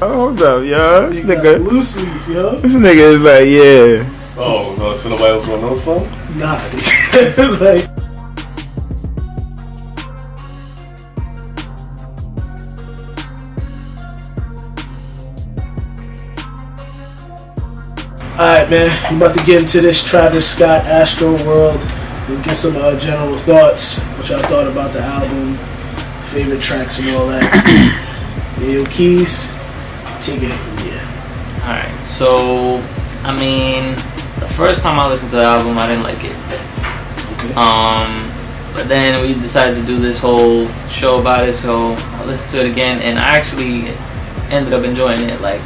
hold up, yo. This nigga. Loose leaf, yo. This nigga is like, yeah. Oh, so nobody else want to know the song? Nah. Like. Alright, man. I'm about to get into this Travis Scott Astroworld and get some general thoughts, what y'all thought about the album, favorite tracks and all that. Yo, Keys, take it from here. Alright, so, I mean, the first time I listened to the album, I didn't like it. Okay. But then we decided to do this whole show about it, so I listened to it again, and I actually ended up enjoying it. Like,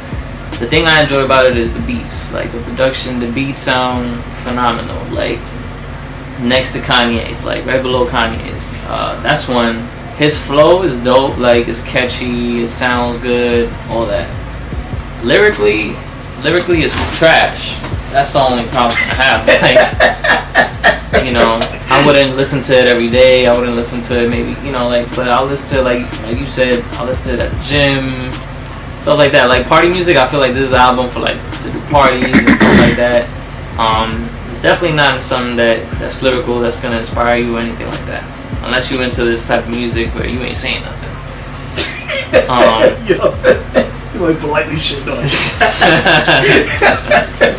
the thing I enjoy about it is the beats, like the production. The beats sound phenomenal, like next to Kanye's, like right below Kanye's. That's one. His flow is dope, like it's catchy, it sounds good, all that. Lyrically it's trash. That's the only problem I have. Like, you know, I wouldn't listen to it every day. I wouldn't listen to it maybe, you know, like, but I'll listen to it like you said, I'll listen to it at the gym. Stuff like that, like party music. I feel like this is an album for like to do parties and stuff like that. It's definitely not something that's lyrical, that's gonna inspire you or anything like that. Unless you into this type of music where you ain't saying nothing. Yo, you like politely shit on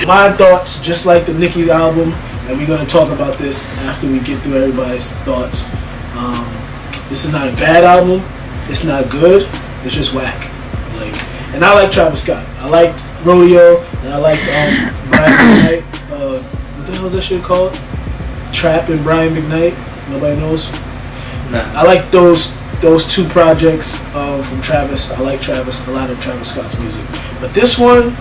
My thoughts, just like the Nicki's album, and we're gonna talk about this after we get through everybody's thoughts. This is not a bad album. It's not good. It's just whack. Like. And I like Travis Scott. I liked Rodeo, and I liked Brian McKnight. What the hell is that shit called? Trap and Brian McKnight. Nobody knows. Nah. I like those two projects from Travis. I like Travis, a lot of Travis Scott's music. But this one,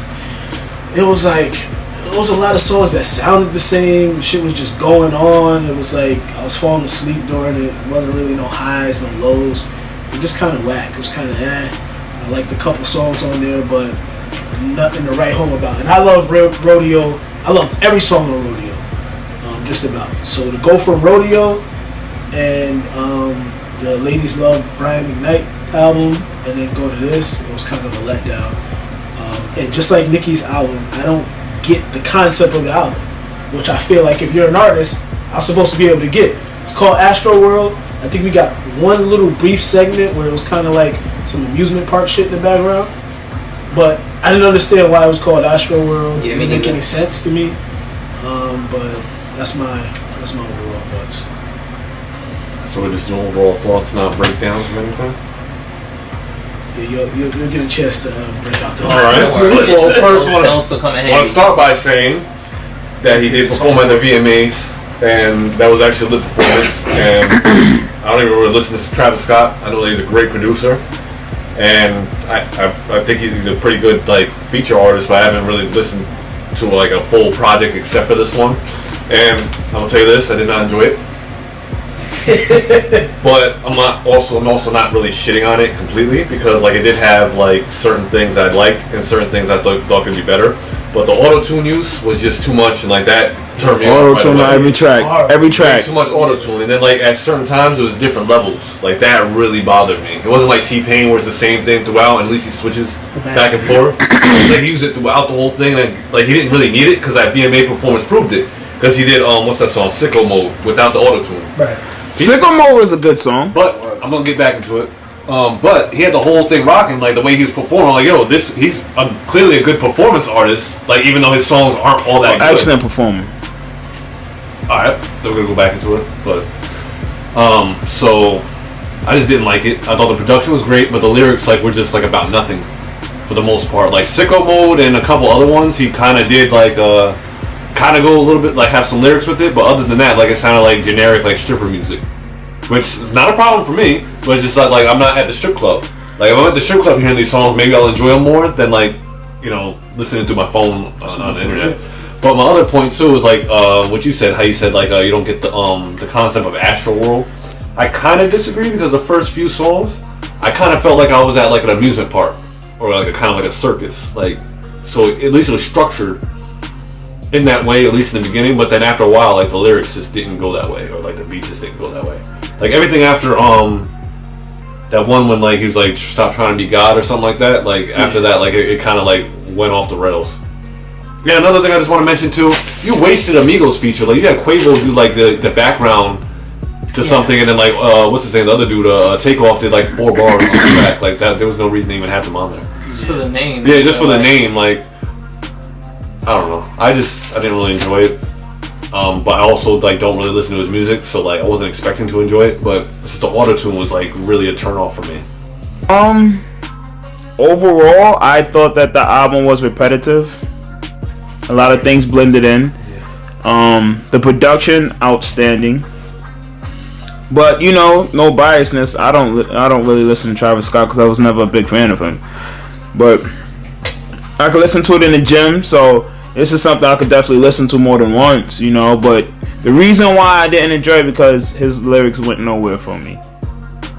it was a lot of songs that sounded the same. Shit was just going on. It was like I was falling asleep during it. It wasn't really no highs, no lows. It was just kind of whack. It was kind of I liked a couple songs on there, but nothing to write home about. And I love Rodeo. I loved every song on Rodeo, just about. So to go from Rodeo and the Ladies Love Brian McKnight album, and then go to this, it was kind of a letdown. And just like Nicki's album, I don't get the concept of the album, which I feel like if you're an artist, I'm supposed to be able to get. It's called Astroworld. I think we got one little brief segment where it was kind of like some amusement park shit in the background, but I didn't understand why it was called Astroworld. It didn't make any sense to me. But that's my overall thoughts. So we're just doing overall thoughts, not breakdowns of anything? Yeah, you'll get a chance to break out the. All right. Well, first I want to start by saying that he did perform at the VMAs, and that was actually a lit performance. And I don't even really listen to Travis Scott. I know that he's a great producer, and I think he's a pretty good like feature artist, but I haven't really listened to like a full project except for this one. And I'm gonna tell you this: I did not enjoy it. But I'm also not really shitting on it completely, because like it did have like certain things I liked and certain things I thought could be better. But the auto-tune use was just too much, and like that turned me off. Auto-tune on every track. Too much auto-tune, and then like at certain times it was different levels. Like that really bothered me. It wasn't like T-Pain where it's the same thing throughout, and at least he switches back and forth. Like he used it throughout the whole thing, and like he didn't really need it, because that VMA performance proved it. Because he did what's that song, Sicko Mode, without the auto-tune. Right. Sicko Mode is a good song, but I'm gonna get back into it. But he had the whole thing rocking, like the way he was performing. I'm like, yo, he's clearly a good performance artist. Like even though his songs aren't all that good. Excellent performer. All right, then we're gonna go back into it. But so I just didn't like it. I thought the production was great, but the lyrics like were just like about nothing for the most part. Like Sicko Mode and a couple other ones, he kind of did like kind of go a little bit like have some lyrics with it, but other than that, like it sounded like generic like stripper music, which is not a problem for me. But it's just like I'm not at the strip club. Like if I'm at the strip club hearing these songs, maybe I'll enjoy them more than like listening through my phone on the internet. But my other point too is like what you said, how you said like you don't get the concept of Astroworld. I kind of disagree, because the first few songs I kind of felt like I was at like an amusement park or like a kind of like a circus. Like so at least it was structured in that way, at least in the beginning. But then after a while, like the lyrics just didn't go that way, or like the beats just didn't go that way. Like everything after that that one when like he was like stop trying to be God or something like that. Like after that, like it kind of like went off the rails. Yeah, another thing I just want to mention too, you wasted Amigos feature. Like you had Quavo do like the background to something, and then like what's his name, the other dude, Takeoff did like 4 bars on the track. Like that, there was no reason to even have them on there. Just for the name. Yeah, just for the name. Like I don't know. I didn't really enjoy it. But I also like don't really listen to his music, so like I wasn't expecting to enjoy it. But just the auto-tune was like really a turn off for me. Overall, I thought that the album was repetitive. A lot of things blended in. The production outstanding. But you know, no biasness. I don't really listen to Travis Scott because I was never a big fan of him. But I could listen to it in the gym, so this is something I could definitely listen to more than once, you know. But the reason why I didn't enjoy it because his lyrics went nowhere for me.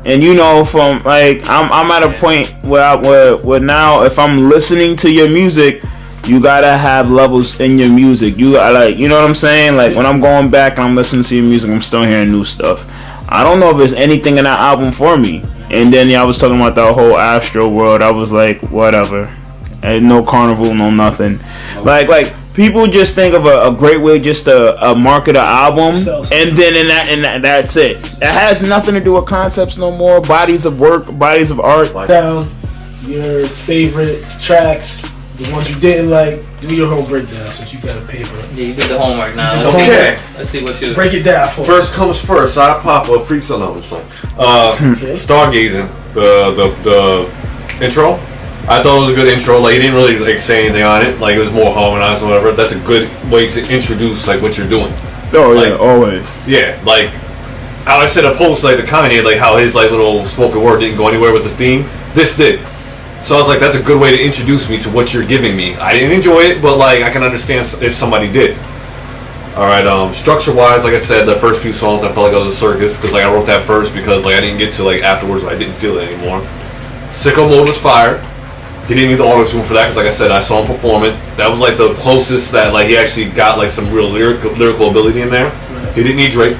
And you know, from like I'm at a point where now if I'm listening to your music, you gotta have levels in your music. You gotta, like, you know what I'm saying? Like when I'm going back and I'm listening to your music, I'm still hearing new stuff. I don't know if there's anything in that album for me. And then I was talking about that whole Astroworld. I was like, whatever. And no carnival, no nothing. Like people just think of a great way just to market an album, and then in that that's it. It has nothing to do with concepts no more. Bodies of work, bodies of art. Down your favorite tracks, the ones you didn't like. Do your whole breakdown since you got a paper. Yeah, you did the homework now. Let's see what you break it down for. First comes first. I pop a freak song. No, it's fine. Stargazing, the intro. I thought it was a good intro. Like he didn't really like say anything on it. Like it was more harmonized or whatever. That's a good way to introduce like what you're doing. Oh like, yeah, always. Yeah, like I said a post like the comment like how his like little spoken word didn't go anywhere with this theme. This did. So I was like, that's a good way to introduce me to what you're giving me. I didn't enjoy it, but like I can understand if somebody did. All right, structure-wise, like I said, the first few songs I felt like it was a circus because like I wrote that first because like I didn't get to like afterwards where I didn't feel it anymore. Sicko Mode was fire. He didn't need the auto-tune for that because like I said, I saw him perform it. That was like the closest that like he actually got like some real lyrical ability in there. He didn't need Drake.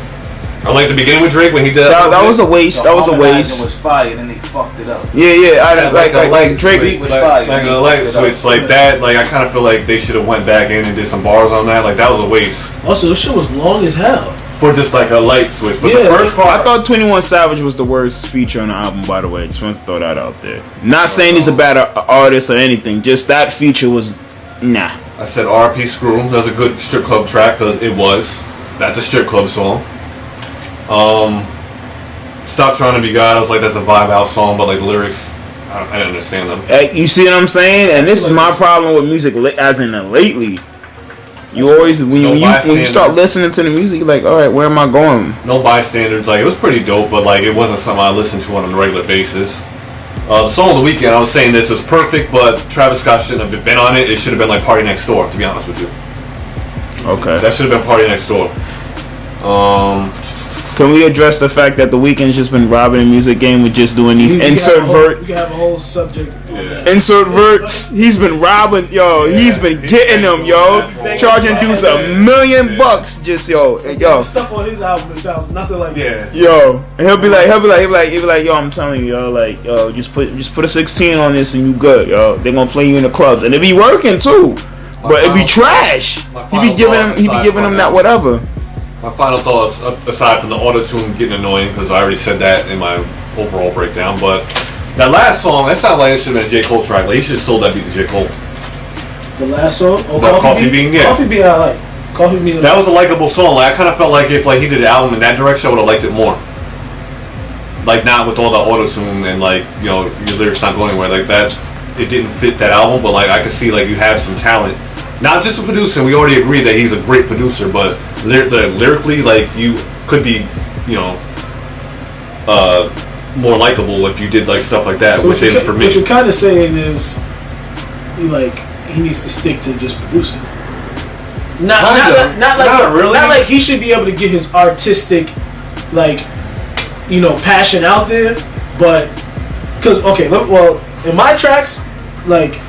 I like the beginning with Drake when he did that was a waste. That was a waste. It was fire, and then they fucked it up. Yeah. I like Drake was fire. Like a light switch, like that. Like I kind of feel like they should have went back in and did some bars on that. Like that was a waste. Also, this shit was long as hell. For just like a light switch. But the first part, I thought 21 Savage was the worst feature on the album. By the way, just want to throw that out there. Not saying he's a bad artist or anything. Just that feature was nah. I said R.P. Screw. That was a good strip club track because it was. That's a strip club song. Stop Trying to Be God. I was like, that's a vibe out song, but like the lyrics, I didn't understand them. You see what I'm saying? And this is my problem with music, as in lately. You always when you start listening to the music, you're like, all right, where am I going? No bystanders. Like it was pretty dope, but like it wasn't something I listened to on a regular basis. The song of the weekend, I was saying this was perfect, but Travis Scott shouldn't have been on it. It should have been like Party Next Door, to be honest with you. Okay. That should have been Party Next Door. Can we address the fact that the Weeknd's just been robbing the music game with just doing these insert vert? We can have a whole subject. Insert verts. He's been robbing, yo. Yeah. He's been getting them, yo. Charging dudes $1 million, just yo. The stuff on his album, it sounds nothing like that. Yo, and he'll be like, yo, I'm telling you, yo, like, yo, just put a 16 on this and you good, yo. They're gonna play you in the clubs and it be working too, but it be trash. He be giving them that whatever. My final thoughts, aside from the auto-tune getting annoying, because I already said that in my overall breakdown, but that last song, that sounds like it should have been a J. Cole track. Like, he should have sold that beat to J. Cole. The last song? Oh, Coffee Bean, yeah. Coffee Bean I like. Coffee Bean. That was a likable song. Like, I kind of felt like if like he did an album in that direction, I would have liked it more. Like, not with all the auto-tune and, like, you know, your lyrics not going anywhere. Like, that, it didn't fit that album, but, like, I could see, like, you have some talent. Not just a producer, we already agree that he's a great producer, but lyrically, like, you could be, you know, more likable if you did, like, stuff like that, so which is for me. What you're kind of saying is, he needs to stick to just producing. Not like he should be able to get his artistic, like, you know, passion out there, but, because, okay, well, in my tracks, like,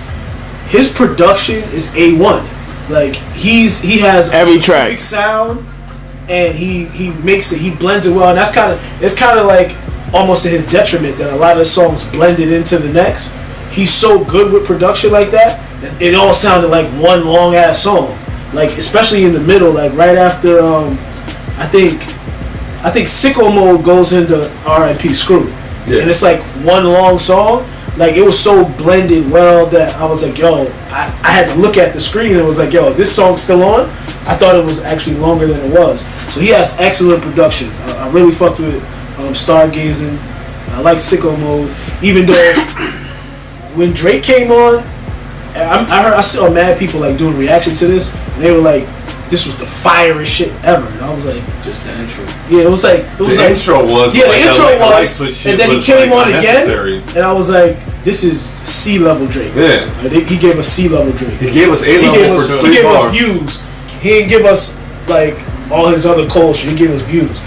his production is A1. Like he has every a specific track sound, and he makes it. He blends it well, and it's kind of like almost to his detriment that a lot of the songs blended into the next. He's so good with production like that it all sounded like one long ass song. Like especially in the middle, like right after I think Sicko Mode goes into R.I.P. Screw, and it's like one long song. Like it was so blended well that I was like, yo, I had to look at the screen and it was like, yo, this song's still on. I thought it was actually longer than it was. So he has excellent production. I really fucked with Stargazing. I like Sicko Mode, even though when Drake came on, I saw mad people like doing reaction to this, and they were like, "This was the firest shit ever," and I was like, "Just the intro." Yeah, it was like the intro was. Yeah, the intro was, and then he came on again, and I was like, "This is C-level Drake." Yeah, he gave us C-level Drake. He gave us A-level for 3 bars. He gave us views. He didn't give us like all his other cold shit. He gave us views.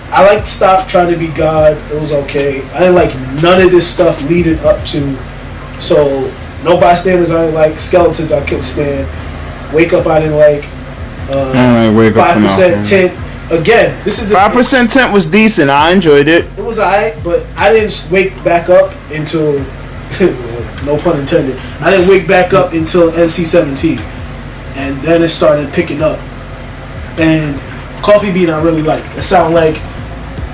I liked Stop Trying to Be God. It was okay. I didn't like none of this stuff leading up to. So No Bystanders I didn't like. Skeletons I couldn't stand. Wake Up I didn't like. 5% Tint. Again, this is 5% Tint was decent. I enjoyed it. It was alright, but I didn't wake back up until no pun intended. I didn't wake back up until NC-17, and then it started picking up. And Coffee Bean I really like. It sounded like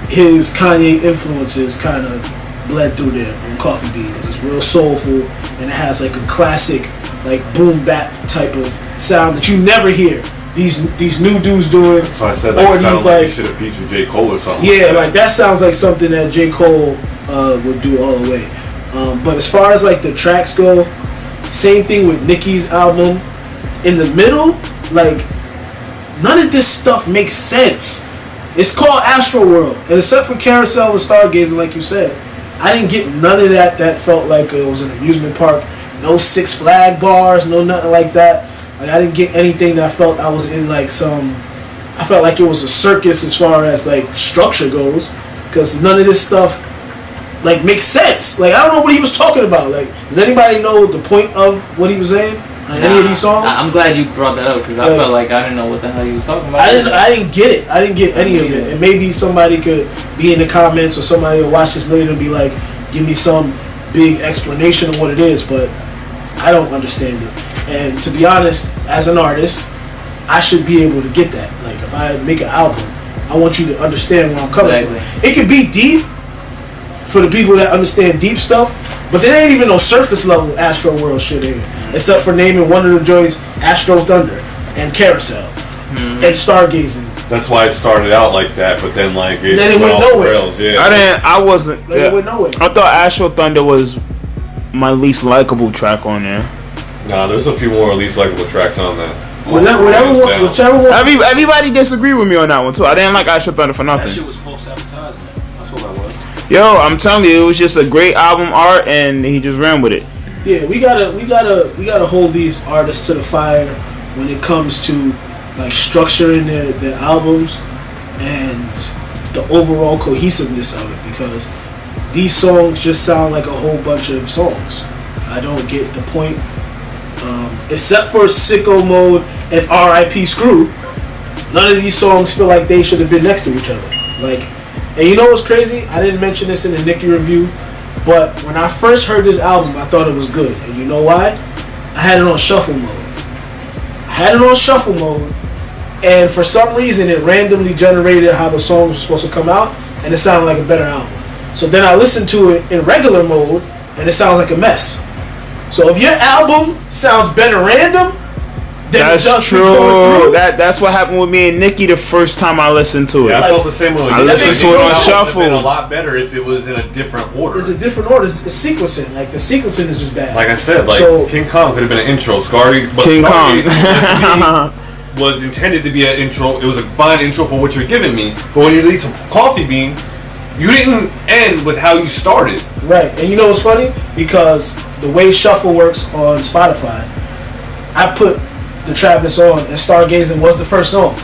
his Kanye influences kind of bled through there on Coffee Bean because it's real soulful and it has like a classic like boom bap type of sound that you never hear these new dudes doing. So I said or these like should have featured J. Cole or something. Yeah, like that sounds like something that J. Cole would do all the way. But as far as like the tracks go, same thing with Nicki's album. In the middle, like none of this stuff makes sense. It's called Astroworld, and except for Carousel and Stargazing, like you said, I didn't get none of that. That felt like it was an amusement park. No Six Flag bars, no nothing like that. Like I didn't get anything that felt I was in like some. I felt like it was a circus as far as like structure goes, because none of this stuff like makes sense. Like I don't know what he was talking about. Like does anybody know the point of what he was saying? Any of these songs? I'm glad you brought that up because I felt like I didn't know what the hell he was talking about. I didn't get it. I didn't get any of it. And maybe somebody could be in the comments or somebody will watch this later and be like, give me some big explanation of what it is. But I don't understand it. And to be honest, as an artist, I should be able to get that. Like if I make an album, I want you to understand where I'm coming from. It could be deep for the people that understand deep stuff, but there ain't even no surface level Astroworld shit in here. Except for naming one of the joints Astro Thunder and Carousel and Stargazing. That's why it started out like that, but then like it went nowhere. Rails, yeah. I wasn't. Like, it went nowhere. I thought Astro Thunder was my least likable track on there. Nah, there's a few more least likable tracks on that. Whichever one. Everybody disagree with me on that one too. I didn't like Astro Thunder for nothing. That shit was false advertising. That's what that was. Yo, I'm telling you, it was just a great album art, and he just ran with it. Yeah, we gotta hold these artists to the fire when it comes to like structuring their albums and the overall cohesiveness of it, because these songs just sound like a whole bunch of songs. I don't get the point. Except for Sicko Mode and R.I.P. Screw, none of these songs feel like they should have been next to each other. Like, and you know what's crazy? I didn't mention this in the Nicki review, but when I first heard this album, I thought it was good. And you know why? I had it on shuffle mode. And for some reason, it randomly generated how the songs were supposed to come out, and it sounded like a better album. So then I listened to it in regular mode, and it sounds like a mess. So if your album sounds better random, then that's it does true. That's what happened with me and Nicki the first time I listened to it. Yeah, I felt the same way. I listened to it on shuffle. It would have been a lot better if it was in a different order. It's a different order. It's sequencing. Like the sequencing is just bad. Like I said, like so, King Kong could have been an intro. King Kong was intended to be an intro. It was a fine intro for what you're giving me. But when you lead to Coffee Bean, you didn't end with how you started. Right. And you know what's funny? Because the way shuffle works on Spotify, I put the Travis on and Stargazing was the first song.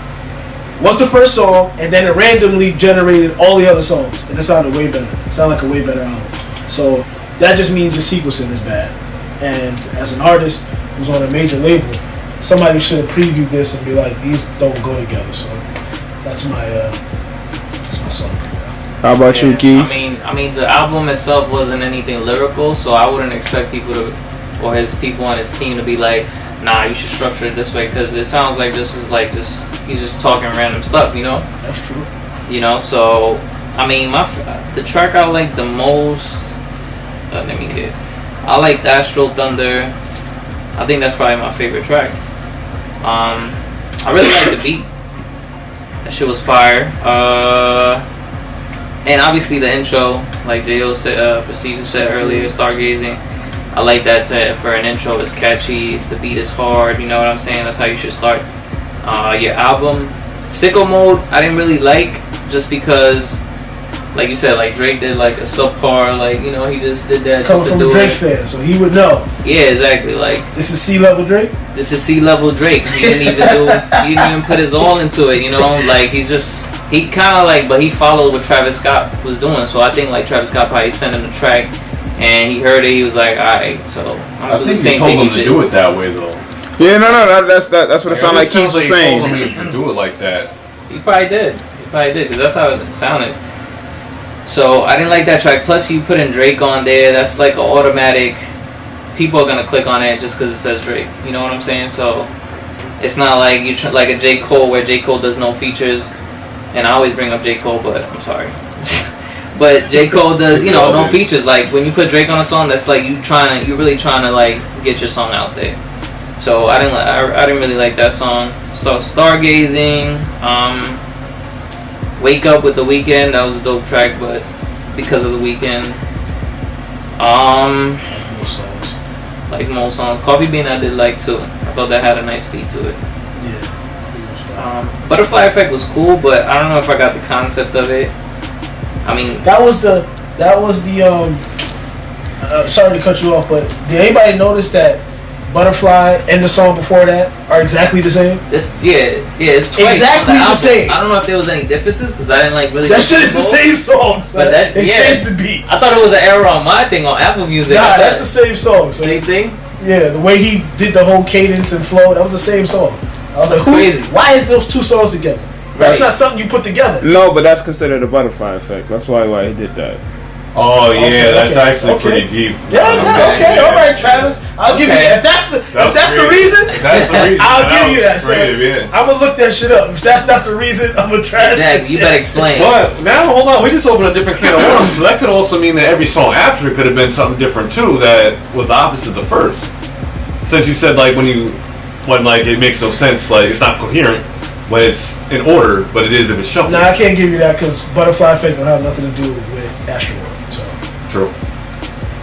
And then it randomly generated all the other songs, and it sounded way better. It sounded like a way better album. So that just means your sequencing is bad. And as an artist who's on a major label, somebody should have previewed this and be like, these don't go together. So that's my song. How about you, Keys? I mean, the album itself wasn't anything lyrical, so I wouldn't expect people to, or his people on his team to be like, nah, you should structure it this way, because it sounds like he's just talking random stuff, you know? That's true. You know, so I mean, the track I like the most. Let me get. I like Astro Thunder. I think that's probably my favorite track. I really like the beat. That shit was fire. And obviously the intro, like J.O. said, Prestige said earlier, Stargazing. I like that for an intro. It's catchy. The beat is hard. You know what I'm saying? That's how you should start your album. Sicko Mode, I didn't really like, just because, like you said, like Drake did like a subpar, like, you know, he just did that. Coming from a Drake fan, so he would know. Yeah, exactly. Like, this is C-level Drake. This is C-level Drake. He didn't even put his all into it. You know, like he kind of like, but he followed what Travis Scott was doing. So I think like Travis Scott probably sent him the track, and he heard it. He was like, all right, so I'm gonna do the same he told thing him to do it that way though. Yeah, no, that's what it sounded like Keys was saying. He told him to do it like that. He probably did, because that's how it sounded. So I didn't like that track. Plus, you put in Drake on there. That's like an automatic. People are gonna click on it just because it says Drake. You know what I'm saying? So it's not like like a J. Cole, where J. Cole does no features. And I always bring up J. Cole, but I'm sorry. But J. Cole does, you know, no features. Like when you put Drake on a song, that's like you're really trying to like get your song out there. So I didn't really like that song. So Stargazing, Wake Up with The Weeknd, that was a dope track, but because of The Weeknd, like most songs. Coffee Bean I did like too. I thought that had a nice beat to it. Yeah. Butterfly Effect was cool, but I don't know if I got the concept of it. I mean, that was the sorry to cut you off, but did anybody notice that Butterfly and the song before that are exactly the same? It's twice exactly the same. I don't know if there was any differences because I didn't like really. That shit is the same song, son. But they changed the beat. I thought it was an error on my thing on Apple Music. Nah, that's the same song. Son. Same thing. Yeah, the way he did the whole cadence and flow, that was the same song. I was like, crazy. Why is those two songs together? That's not something you put together. No, but that's considered a butterfly effect. That's why he did that. Oh yeah, that's actually pretty deep. Yeah, okay, all right, Travis. I'll give you that. If that's the reason, I'll give you that. So I'm gonna look that shit up. If that's not the reason, I'm gonna try. Exactly. You better explain. But now, hold on, we just opened a different can of worms. So that could also mean that every song after could have been something different too. That was the opposite of the first. Since you said like when like it makes no sense, like it's not coherent. But it's in order, but it is if it's shuffled. Nah, I can't give you that because Butterfly Effect don't have nothing to do with Astroworld. So true.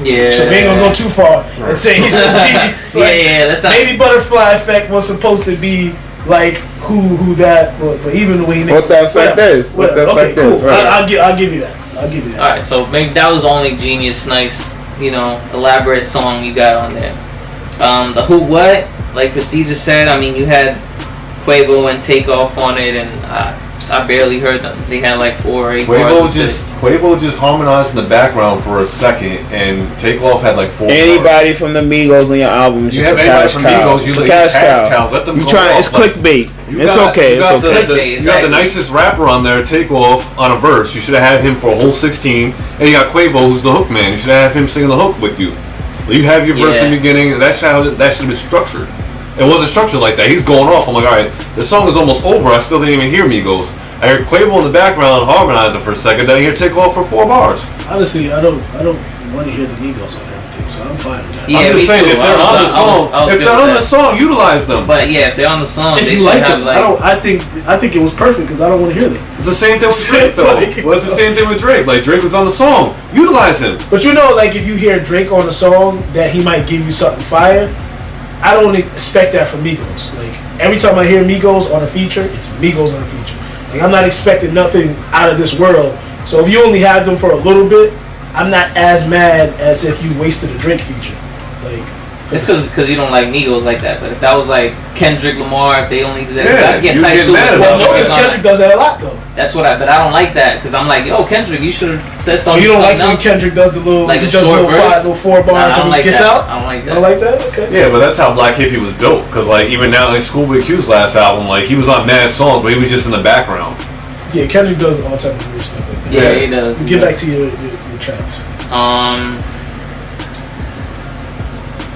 Yeah. So we ain't gonna go too far and say he's a genius. Yeah, let's not. Maybe Butterfly Effect was supposed to be like who that, but even the way he what the effect is. What the effect is. Right. I'll give you that. I'll give you that. All right, so maybe that was the only genius, nice, elaborate song you got on there. The Who What, like Prestige just said. I mean, you had Quavo and Takeoff on it, and I barely heard them. They had like 4 or 8 bars. Quavo just harmonized in the background for a second, and Takeoff had like 4 Anybody from the Migos on your album is you just have a anybody cash from cow. Migos, It's a cash cow. Let them you go trying? off. It's clickbait. It's okay. It's okay. You got the nicest rapper on there, Takeoff, on a verse. You should have had him for a whole 16, and you got Quavo, who's the hook man. You should have him singing the hook with you. You have your verse in the beginning. That's how that should have been structured. It wasn't structured like that. He's going off. I'm like, all right, this song is almost over. I still didn't even hear Migos. I heard Quavo in the background harmonizing for a second. Then I hear Takeoff for 4 bars. Honestly, I don't want to hear the Migos on everything, so I'm fine with that. Yeah, I'm just saying, if they're on the song, the song, utilize them. But yeah, if they're on the song, if they you should like have them, I think it was perfect because I don't want to hear them. It's the same thing with Drake, though. Well, it's the same thing with Drake. Like Drake was on the song, utilize him. But like if you hear Drake on a song that he might give you something fire. I don't expect that from Migos. Like every time I hear Migos on a feature, it's Migos on a feature. Like I'm not expecting nothing out of this world. So if you only had them for a little bit, I'm not as mad as if you wasted a Drake feature. Like it's because you don't like Migos like that. But if that was like Kendrick Lamar, if they only did that, I get tight to it. Well, no, because Kendrick does that a lot though. That's but I don't like that because I'm like, yo, Kendrick, you should have said something. You don't like when else. Kendrick does the little, like just little 4 bars and he gets out? I don't like that. You don't like that? Okay. Yeah, but that's how Black Hippie was built. Because like even now, like Schoolboy Q's last album, like he was on mad songs, but he was just in the background. Yeah, Kendrick does all type of weird stuff like that. Yeah, he does. Get back to your tracks.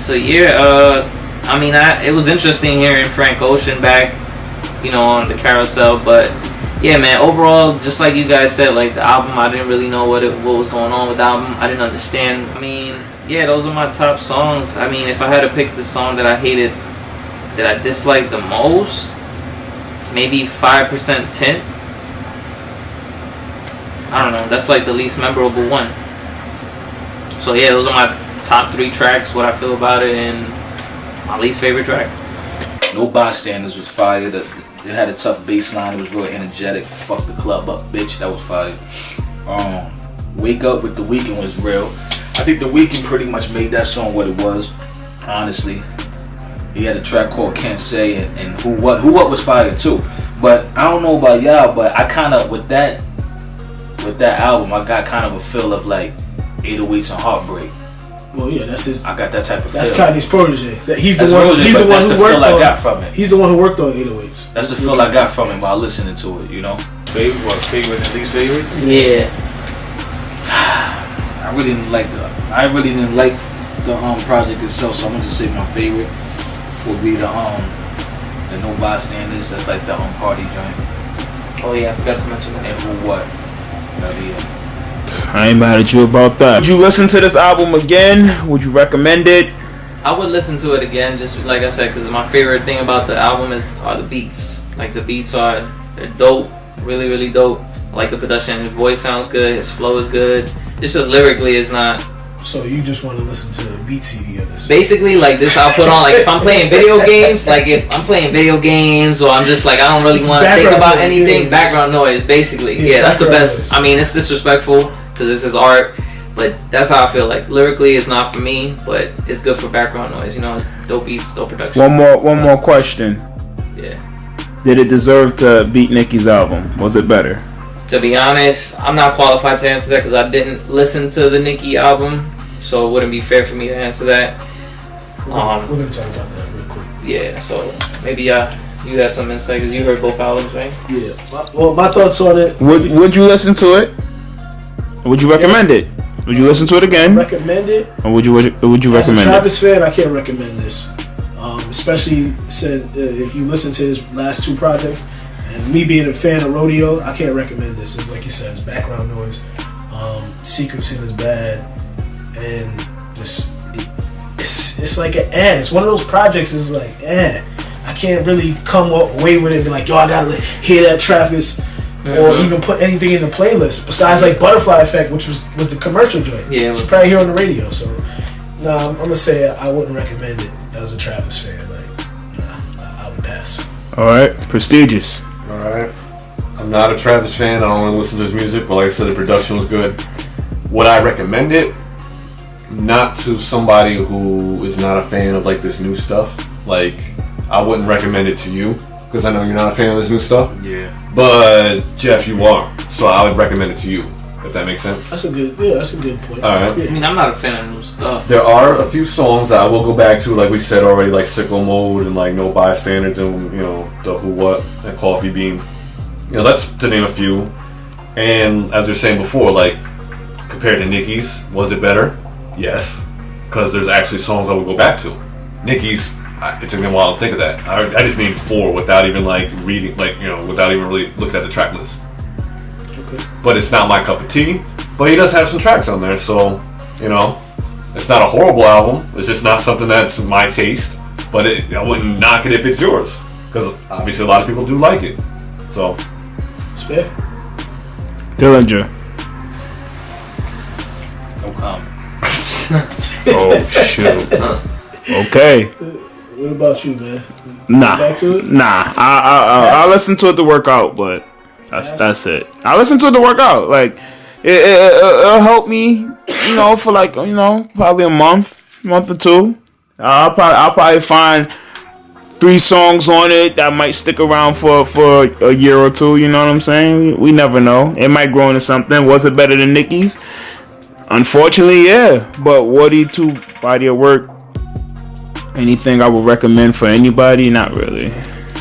So yeah, I mean, it was interesting hearing Frank Ocean back, you know, on the carousel. But yeah, man, overall, just like you guys said, like the album, I didn't really know what was going on with the album. I didn't understand. I mean, yeah, those are my top songs. I mean, if I had to pick the song that I hated, that I disliked the most, maybe 5% Tint. I don't know. That's like the least memorable one. So yeah, those are my top 3 tracks. What I feel about it, and my least favorite track. No Bystanders was fire. It had a tough bass line. It was real energetic. Fuck the club up, bitch. That was fire. Wake Up with The Weeknd was real. I think The Weeknd pretty much made that song what it was. Honestly, he had a track called Can't Say and Who What was fire too. But I don't know about y'all, but I kind of with that album, I got kind of a feel of like 808s and Heartbreak. Well, yeah, that's his. I got that type of feel. That's Kanye's protege. He's the That's one. protege, He's the but one that's who the worked feel on. I got from it. He's the one who worked on 808s. That's the feel I got from it while listening to it. You know, favorite and least favorite. Yeah. I really didn't like the project itself, so I'm gonna just say my favorite would be the No Bystanders. That's like the party joint. Oh yeah, I forgot to mention that. And Who What. That'd be it. I ain't mad at you about that. Would you listen to this album again? Would you recommend it? I would listen to it again, just like I said, because my favorite thing about the album are the beats. Like the beats they're dope, really, really dope. I like the production. His voice sounds good. His flow is good. It's just lyrically, it's not. So you just want to listen to the beat CD of this? Basically, like this, I'll put on like if I'm playing video games. Like if I'm playing video games, or I'm just like I don't really want to think about anything. Yeah. Background noise, basically. Yeah, that's the best. Noise. I mean, it's disrespectful because this is art, but that's how I feel. Like lyrically, it's not for me, but it's good for background noise. You know, it's dope beats, dope production. One more question. Yeah. Did it deserve to beat Nicki's album? Was it better? To be honest, I'm not qualified to answer that because I didn't listen to the Nicki album, so it wouldn't be fair for me to answer that. We're gonna talk about that real quick. Yeah, so maybe you have some insight because you heard both albums, right? Yeah. Well, my thoughts on it. Would you listen to it? Would you recommend it? Would you listen to it again? Recommend it? Or would you recommend As a it? Travis fan, I can't recommend this. Especially if you listen to his last 2 projects. And me being a fan of Rodeo, I can't recommend this. It's like you said, it's background noise. Sequencing is bad. And just it's like an it's one of those projects is like I can't really come away with it and be like, yo, I gotta hear that Travis or even put anything in the playlist besides like Butterfly Effect, which was the commercial joint. Yeah, it was probably here on the radio. So no, I'm gonna say I wouldn't recommend it as a Travis fan. Like I would pass. Alright, prestigious. Alright. I'm not a Travis fan. I don't want to listen to his music, but like I said, the production was good. Would I recommend it? Not to somebody who is not a fan of like this new stuff. Like, I wouldn't recommend it to you because I know you're not a fan of this new stuff. Yeah. But Jeff, you are, so I would recommend it to you. If that makes sense. That's a good point. All right. Yeah. I mean, I'm not a fan of new stuff. There are a few songs that I will go back to, like we said already, like Sicko Mode and like No Bystanders and the Who What and Coffee Bean. That's to name a few. And as we were saying before, like compared to Nicki's, was it better? Yes, because there's actually songs I would go back to. Nicki's, it took me a while to think of that. I just named 4 without even like reading, without even really looking at the track list. Okay. But it's not my cup of tea. But he does have some tracks on there, so it's not a horrible album. It's just not something that's my taste. But I wouldn't knock it if it's yours, because obviously a lot of people do like it. So It's fair. Dillinger. No comment. Oh shoot. Okay. What about you, man? Nah. Back to it? Nah. I listen to it to work out, but that's it. I listen to it to work out. Like it'll help me, for like probably a month or 2. I'll probably find 3 songs on it that might stick around for a year or 2. You know what I'm saying? We never know. It might grow into something. Was it better than Nicki's? Unfortunately, yeah. But Woody 2 body of work. Anything I would recommend for anybody? Not really.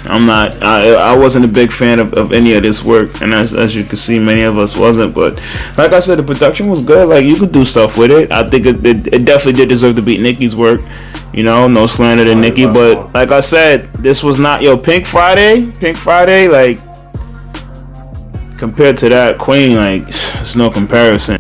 I'm not. I wasn't a big fan of any of this work, and as you can see, many of us wasn't. But like I said, the production was good. Like you could do stuff with it. I think it definitely did deserve to beat Nicki's work. You know, no slander to Nicki, but like I said, this was not Pink Friday, like compared to that Queen, like there's no comparison.